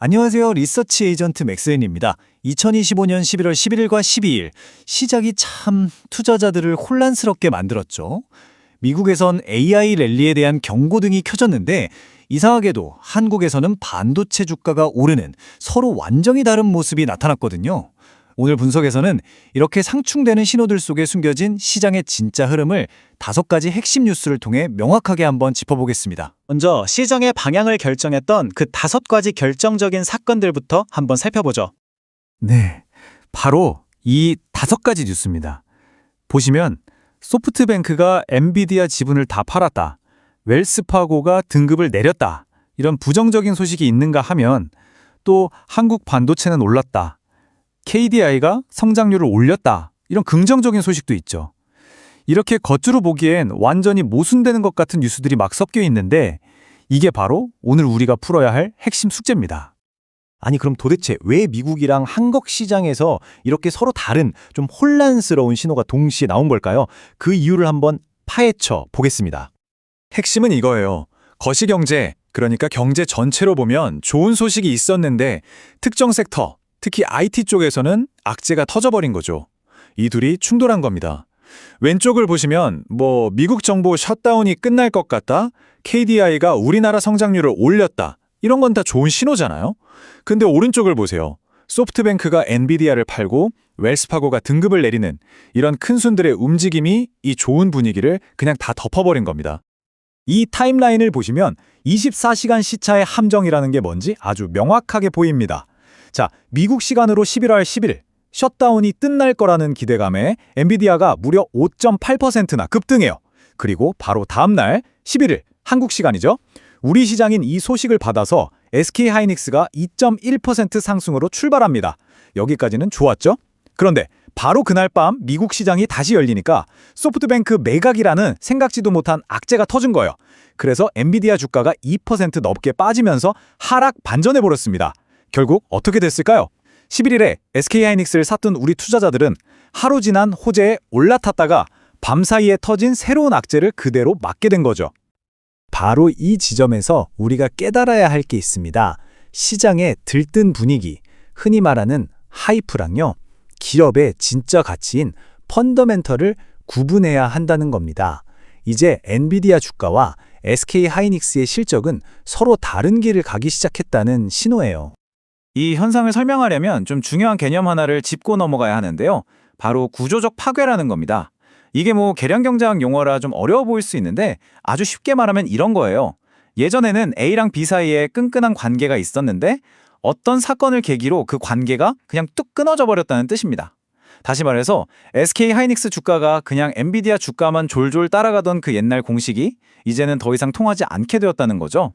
안녕하세요. 리서치 에이전트 맥스웬입니다. 2025년 11월 11일과 12일, 시작이 참 투자자들을 혼란스럽게 만들었죠. 미국에선 AI 랠리에 대한 경고등이 켜졌는데 이상하게도 한국에서는 반도체 주가가 오르는 서로 완전히 다른 모습이 나타났거든요. 오늘 분석에서는 이렇게 상충되는 신호들 속에 숨겨진 시장의 진짜 흐름을 5가지 핵심 뉴스를 통해 명확하게 한번 짚어보겠습니다. 먼저 시장의 방향을 결정했던 그 5가지 결정적인 사건들부터 한번 살펴보죠. 네, 바로 이 5가지 뉴스입니다. 보시면 소프트뱅크가 엔비디아 지분을 다 팔았다, 웰스파고가 등급을 내렸다, 이런 부정적인 소식이 있는가 하면 또 한국 반도체는 올랐다, KDI가 성장률을 올렸다, 이런 긍정적인 소식도 있죠. 이렇게 겉으로 보기엔 완전히 모순되는 것 같은 뉴스들이 막 섞여 있는데 이게 바로 오늘 우리가 풀어야 할 핵심 숙제입니다. 아니 그럼 도대체 왜 미국이랑 한국 시장에서 이렇게 서로 다른 좀 혼란스러운 신호가 동시에 나온 걸까요? 그 이유를 한번 파헤쳐 보겠습니다. 핵심은 이거예요. 거시경제, 그러니까 경제 전체로 보면 좋은 소식이 있었는데 특정 섹터, 특히 IT 쪽에서는 악재가 터져버린 거죠. 이 둘이 충돌한 겁니다. 왼쪽을 보시면 미국 정부 셧다운이 끝날 것 같다, KDI가 우리나라 성장률을 올렸다, 이런 건 다 좋은 신호잖아요. 근데 오른쪽을 보세요. 소프트뱅크가 엔비디아를 팔고 웰스파고가 등급을 내리는 이런 큰 손들의 움직임이 이 좋은 분위기를 그냥 다 덮어버린 겁니다. 이 타임라인을 보시면 24시간 시차의 함정이라는 게 뭔지 아주 명확하게 보입니다. 자, 미국 시간으로 11월 10일 셧다운이 끝날 거라는 기대감에 엔비디아가 무려 5.8%나 급등해요. 그리고 바로 다음 날 11일 한국 시간이죠. 우리 시장인 이 소식을 받아서 SK하이닉스가 2.1% 상승으로 출발합니다. 여기까지는 좋았죠? 그런데 바로 그날 밤 미국 시장이 다시 열리니까 소프트뱅크 매각이라는 생각지도 못한 악재가 터진 거예요. 그래서 엔비디아 주가가 2% 넘게 빠지면서 하락 반전해버렸습니다. 결국 어떻게 됐을까요? 11일에 SK하이닉스를 샀던 우리 투자자들은 하루 지난 호재에 올라탔다가 밤사이에 터진 새로운 악재를 그대로 맞게 된 거죠. 바로 이 지점에서 우리가 깨달아야 할 게 있습니다. 시장의 들뜬 분위기, 흔히 말하는 하이프랑요, 기업의 진짜 가치인 펀더멘털을 구분해야 한다는 겁니다. 이제 엔비디아 주가와 SK하이닉스의 실적은 서로 다른 길을 가기 시작했다는 신호예요. 이 현상을 설명하려면 좀 중요한 개념 하나를 짚고 넘어가야 하는데요. 바로 구조적 파괴라는 겁니다. 이게 계량경제학 용어라 좀 어려워 보일 수 있는데 아주 쉽게 말하면 이런 거예요. 예전에는 A랑 B 사이에 끈끈한 관계가 있었는데 어떤 사건을 계기로 그 관계가 그냥 뚝 끊어져 버렸다는 뜻입니다. 다시 말해서 SK하이닉스 주가가 그냥 엔비디아 주가만 졸졸 따라가던 그 옛날 공식이 이제는 더 이상 통하지 않게 되었다는 거죠.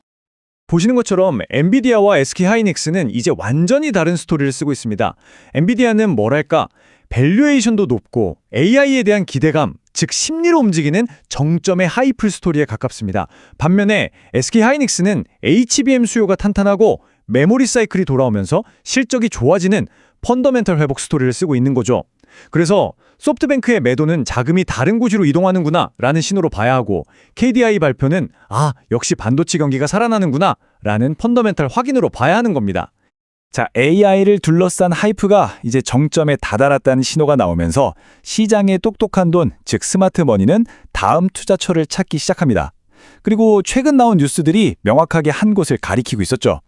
보시는 것처럼 엔비디아와 SK하이닉스는 이제 완전히 다른 스토리를 쓰고 있습니다. 엔비디아는 뭐랄까, 밸류에이션도 높고 AI에 대한 기대감, 즉 심리로 움직이는 정점의 하이플 스토리에 가깝습니다. 반면에 SK하이닉스는 HBM 수요가 탄탄하고 메모리 사이클이 돌아오면서 실적이 좋아지는 펀더멘털 회복 스토리를 쓰고 있는 거죠. 그래서 소프트뱅크의 매도는 자금이 다른 곳으로 이동하는구나 라는 신호로 봐야 하고, KDI 발표는 역시 반도체 경기가 살아나는구나 라는 펀더멘털 확인으로 봐야 하는 겁니다. 자, AI를 둘러싼 하이프가 이제 정점에 다다랐다는 신호가 나오면서 시장의 똑똑한 돈, 즉 스마트 머니는 다음 투자처를 찾기 시작합니다. 그리고 최근 나온 뉴스들이 명확하게 한 곳을 가리키고 있었죠.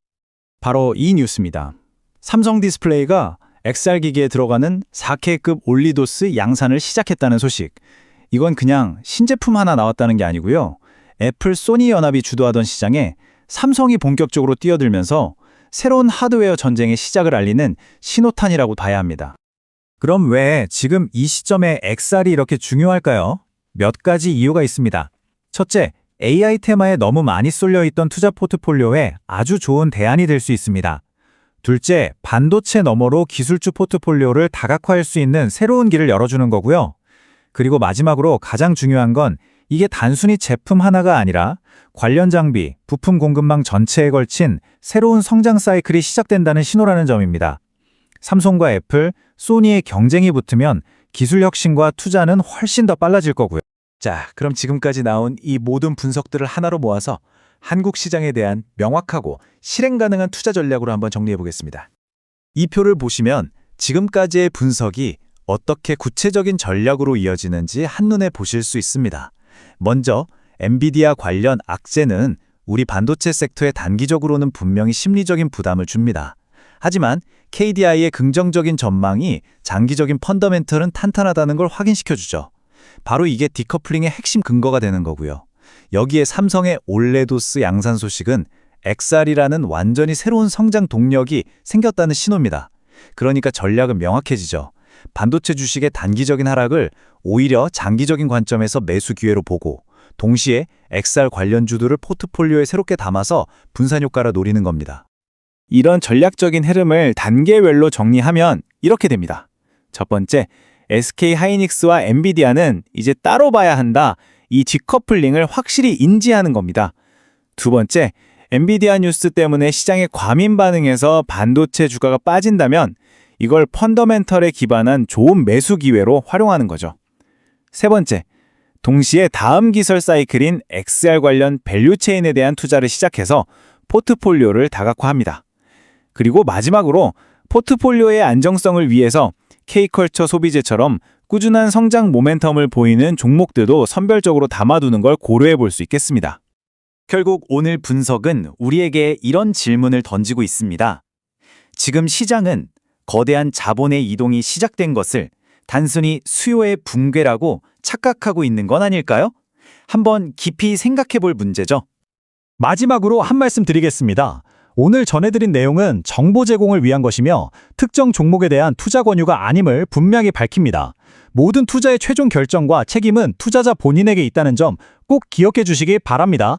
바로 이 뉴스입니다. 삼성 디스플레이가 XR 기기에 들어가는 4K급 올리도스 양산을 시작했다는 소식. 이건 그냥 신제품 하나 나왔다는 게 아니고요. 애플, 소니 연합이 주도하던 시장에 삼성이 본격적으로 뛰어들면서 새로운 하드웨어 전쟁의 시작을 알리는 신호탄이라고 봐야 합니다. 그럼 왜 지금 이 시점에 XR이 이렇게 중요할까요? 몇 가지 이유가 있습니다. 첫째, AI 테마에 너무 많이 쏠려있던 투자 포트폴리오에 아주 좋은 대안이 될 수 있습니다. 둘째, 반도체 너머로 기술주 포트폴리오를 다각화할 수 있는 새로운 길을 열어주는 거고요. 그리고 마지막으로 가장 중요한 건 이게 단순히 제품 하나가 아니라 관련 장비, 부품 공급망 전체에 걸친 새로운 성장 사이클이 시작된다는 신호라는 점입니다. 삼성과 애플, 소니의 경쟁이 붙으면 기술 혁신과 투자는 훨씬 더 빨라질 거고요. 자, 그럼 지금까지 나온 이 모든 분석들을 하나로 모아서 한국 시장에 대한 명확하고 실행 가능한 투자 전략으로 한번 정리해 보겠습니다. 이 표를 보시면 지금까지의 분석이 어떻게 구체적인 전략으로 이어지는지 한눈에 보실 수 있습니다. 먼저 엔비디아 관련 악재는 우리 반도체 섹터에 단기적으로는 분명히 심리적인 부담을 줍니다. 하지만 KDI의 긍정적인 전망이 장기적인 펀더멘털은 탄탄하다는 걸 확인시켜주죠. 바로 이게 디커플링의 핵심 근거가 되는 거고요. 여기에 삼성의 올레도스 양산 소식은 XR이라는 완전히 새로운 성장 동력이 생겼다는 신호입니다. 그러니까 전략은 명확해지죠. 반도체 주식의 단기적인 하락을 오히려 장기적인 관점에서 매수 기회로 보고 동시에 XR 관련주들을 포트폴리오에 새롭게 담아서 분산 효과를 노리는 겁니다. 이런 전략적인 흐름을 단계별로 정리하면 이렇게 됩니다. 첫 번째, SK 하이닉스와 엔비디아는 이제 따로 봐야 한다. 이 디커플링을 확실히 인지하는 겁니다. 두 번째, 엔비디아 뉴스 때문에 시장의 과민 반응에서 반도체 주가가 빠진다면 이걸 펀더멘털에 기반한 좋은 매수 기회로 활용하는 거죠. 세 번째, 동시에 다음 기술 사이클인 XR 관련 밸류체인에 대한 투자를 시작해서 포트폴리오를 다각화합니다. 그리고 마지막으로 포트폴리오의 안정성을 위해서 K컬처 소비재처럼 꾸준한 성장 모멘텀을 보이는 종목들도 선별적으로 담아두는 걸 고려해 볼 수 있겠습니다. 결국 오늘 분석은 우리에게 이런 질문을 던지고 있습니다. 지금 시장은 거대한 자본의 이동이 시작된 것을 단순히 수요의 붕괴라고 착각하고 있는 건 아닐까요? 한번 깊이 생각해 볼 문제죠. 마지막으로 한 말씀 드리겠습니다. 오늘 전해드린 내용은 정보 제공을 위한 것이며 특정 종목에 대한 투자 권유가 아님을 분명히 밝힙니다. 모든 투자의 최종 결정과 책임은 투자자 본인에게 있다는 점 꼭 기억해 주시기 바랍니다.